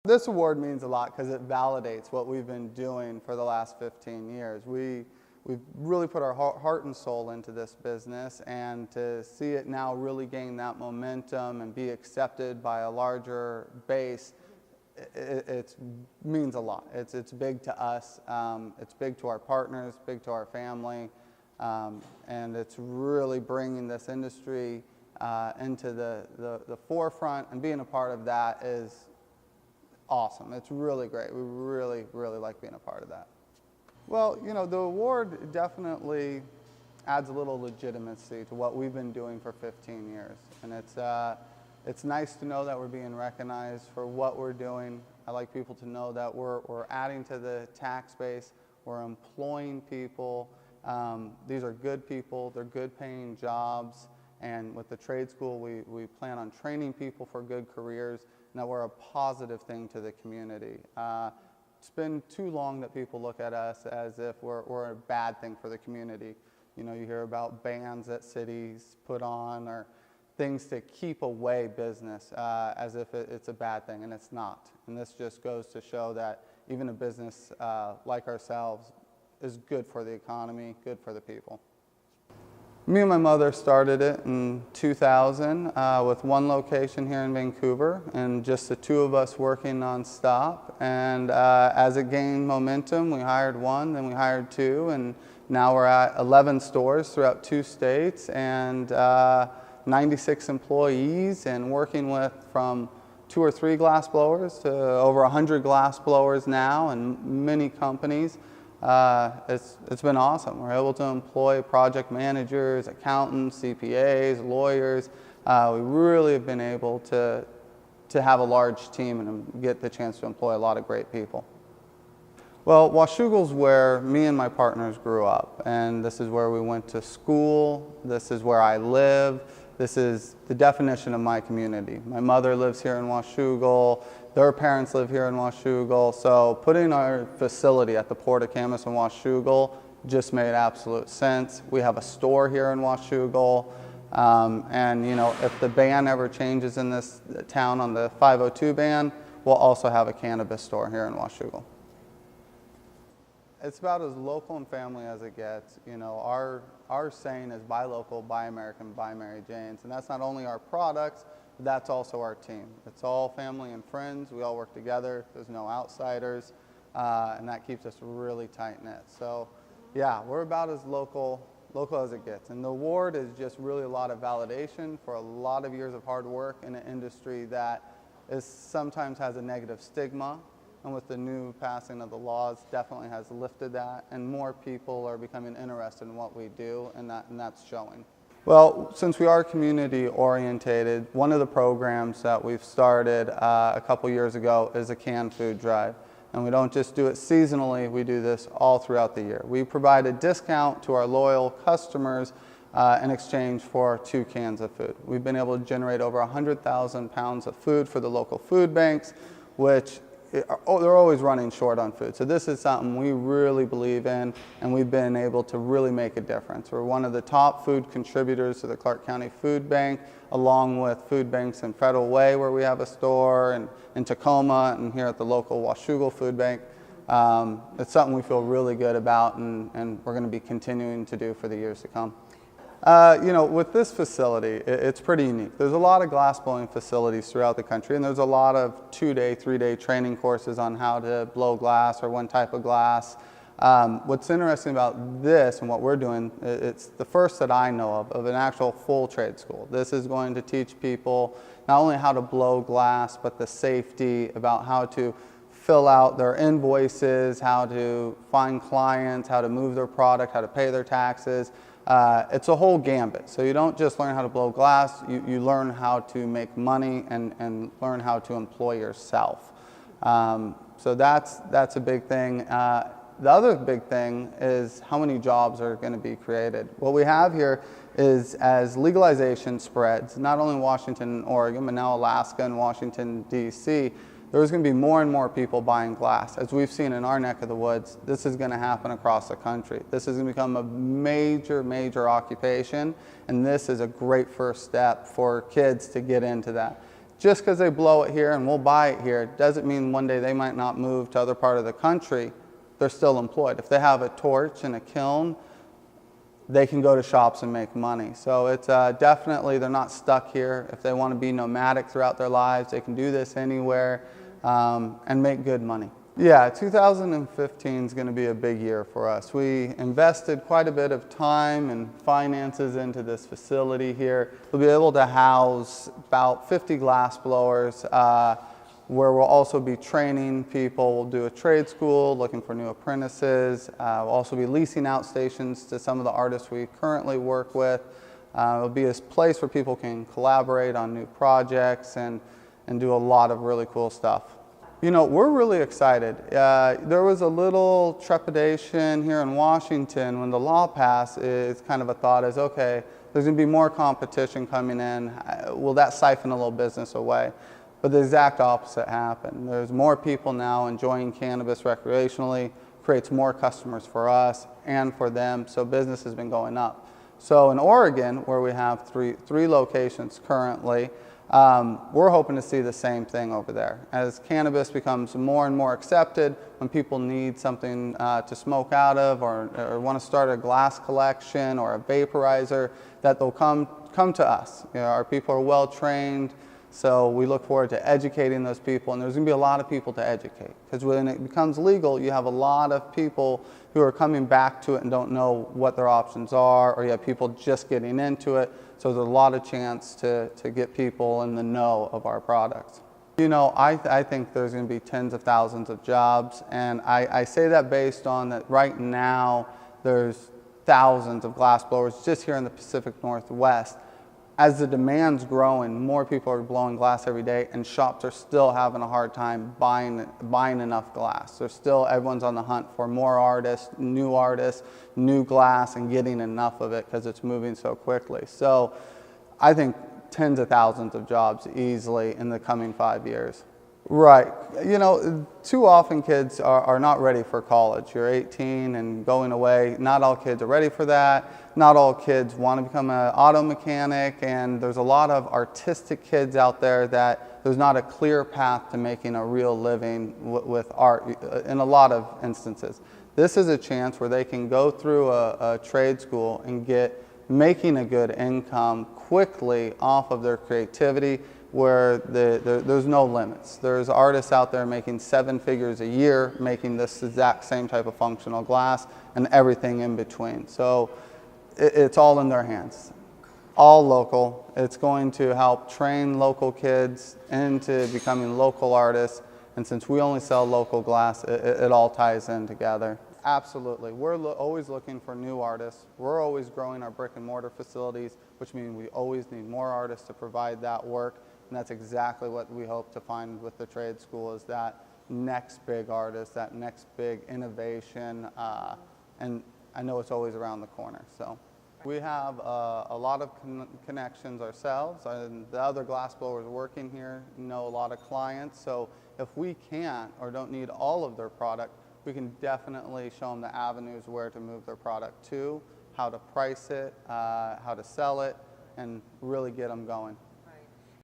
This award means a lot because it validates what we've been doing for the last 15 years. We've really put our heart and soul into this business, and to see it now really gain that momentum and be accepted by a larger base, it means a lot. It's big to us, it's big to our partners, big to our family, and it's really bringing this industry into the forefront, and being a part of that is awesome. It's really great. We really, really like being a part of that. Well, you know, the award definitely adds a little legitimacy to what we've been doing for 15 years. And it's nice to know that we're being recognized for what we're doing. I like people to know that we're adding to the tax base, we're employing people. These are good people, they're good paying jobs. And with the trade school, we plan on training people for good careers, and that we're a positive thing to the community. It's been too long that people look at us as if we're a bad thing for the community. You know, you hear about bans that cities put on, or things to keep away business, as if it's a bad thing, and it's not. And this just goes to show that even a business like ourselves is good for the economy, good for the people. Me and my mother started it in 2000 with one location here in Vancouver, and just the two of us working nonstop. And as it gained momentum, we hired one, then we hired two, and now we're at 11 stores throughout 2 states, and 96 employees, and working with from 2 or 3 glass blowers to over 100 glass blowers now, and many companies. It's been awesome. We're able to employ project managers, accountants, CPAs, lawyers. We really have been able to have a large team and get the chance to employ a lot of great people. Well, Washougal's where me and my partners grew up, and this is where we went to school. This is where I live. This is the definition of my community. My mother lives here in Washougal. Their parents live here in Washougal. So putting our facility at the Port of Camas in Washougal just made absolute sense. We have a store here in Washougal. And you know, if the ban ever changes in this town on the 502 ban, we'll also have a cannabis store here in Washougal. It's about as local and family as it gets. You know, our saying is buy local, buy American, buy Mary Jane's. And that's not only our products, but that's also our team. It's all family and friends. We all work together. There's no outsiders. And that keeps us really tight-knit. So yeah, we're about as local as it gets. And the award is just really a lot of validation for a lot of years of hard work in an industry that sometimes has a negative stigma. And with the new passing of the laws, definitely has lifted that, and more people are becoming interested in what we do, and that's showing. Well, since we are community orientated, one of the programs that we've started a couple years ago is a canned food drive. And we don't just do it seasonally, we do this all throughout the year. We provide a discount to our loyal customers in exchange for 2 cans of food. We've been able to generate over 100,000 pounds of food for the local food banks, which they're always running short on food. So this is something we really believe in, and we've been able to really make a difference. We're one of the top food contributors to the Clark County Food Bank, along with food banks in Federal Way, where we have a store, and in Tacoma, and here at the local Washougal Food Bank. It's something we feel really good about, and we're going to be continuing to do for the years to come. You know, with this facility, it's pretty unique. There's a lot of glass blowing facilities throughout the country, and there's a lot of 2-day, 3-day training courses on how to blow glass or one type of glass. What's interesting about this and what we're doing, it's the first that I know of an actual full trade school. This is going to teach people not only how to blow glass, but the safety, about how to fill out their invoices, how to find clients, how to move their product, how to pay their taxes. It's a whole gambit. So you don't just learn how to blow glass, you learn how to make money and learn how to employ yourself. So that's a big thing. The other big thing is how many jobs are going to be created. What we have here is, as legalization spreads, not only in Washington and Oregon, but now Alaska and Washington, D.C., there's going to be more and more people buying glass. As we've seen in our neck of the woods, this is going to happen across the country. This is going to become a major, major occupation, and this is a great first step for kids to get into that. Just because they blow it here and we'll buy it here doesn't mean one day they might not move to other part of the country. They're still employed. If they have a torch and a kiln, they can go to shops and make money. So it's definitely, they're not stuck here. If they want to be nomadic throughout their lives, they can do this anywhere and make good money. Yeah, 2015 is going to be a big year for us. We invested quite a bit of time and finances into this facility here. We'll be able to house about 50 glass blowers, where we'll also be training people. We'll do a trade school, looking for new apprentices. We'll also be leasing out stations to some of the artists we currently work with. It'll be a place where people can collaborate on new projects and do a lot of really cool stuff. You know, we're really excited. There was a little trepidation here in Washington when the law passed. It's kind of a thought is, okay, there's going to be more competition coming in. Will that siphon a little business away? But the exact opposite happened. There's more people now enjoying cannabis recreationally, creates more customers for us and for them, so business has been going up. So in Oregon, where we have three locations currently, we're hoping to see the same thing over there. As cannabis becomes more and more accepted, when people need something to smoke out of or want to start a glass collection or a vaporizer, that they'll come to us. You know, our people are well trained, so we look forward to educating those people, and there's going to be a lot of people to educate. Because when it becomes legal, you have a lot of people who are coming back to it and don't know what their options are, or you have people just getting into it. So there's a lot of chance to get people in the know of our products. You know, I think there's going to be tens of thousands of jobs, and I say that based on that right now there's thousands of glass blowers just here in the Pacific Northwest. As the demand's growing, more people are blowing glass every day, and shops are still having a hard time buying enough glass. So still, everyone's on the hunt for more artists, new glass, and getting enough of it because it's moving so quickly. So I think tens of thousands of jobs easily in the coming 5 years. Right. You know, too often kids are not ready for college. You're 18 and going away. Not all kids are ready for that. Not all kids want to become an auto mechanic, and there's a lot of artistic kids out there that there's not a clear path to making a real living with art in a lot of instances. This is a chance where they can go through a trade school and get making a good income quickly off of their creativity, where there's no limits. There's artists out there making 7 figures a year, making this exact same type of functional glass and everything in between. So it's all in their hands, all local. It's going to help train local kids into becoming local artists. And since we only sell local glass, it all ties in together. Absolutely. We're always looking for new artists. We're always growing our brick and mortar facilities, which means we always need more artists to provide that work. And that's exactly what we hope to find with the trade school, is that next big artist, that next big innovation. And I know it's always around the corner. So we have a lot of connections ourselves, and the other glass blowers working here know a lot of clients. So if we can't or don't need all of their product, we can definitely show them the avenues where to move their product to, how to price it, how to sell it, and really get them going.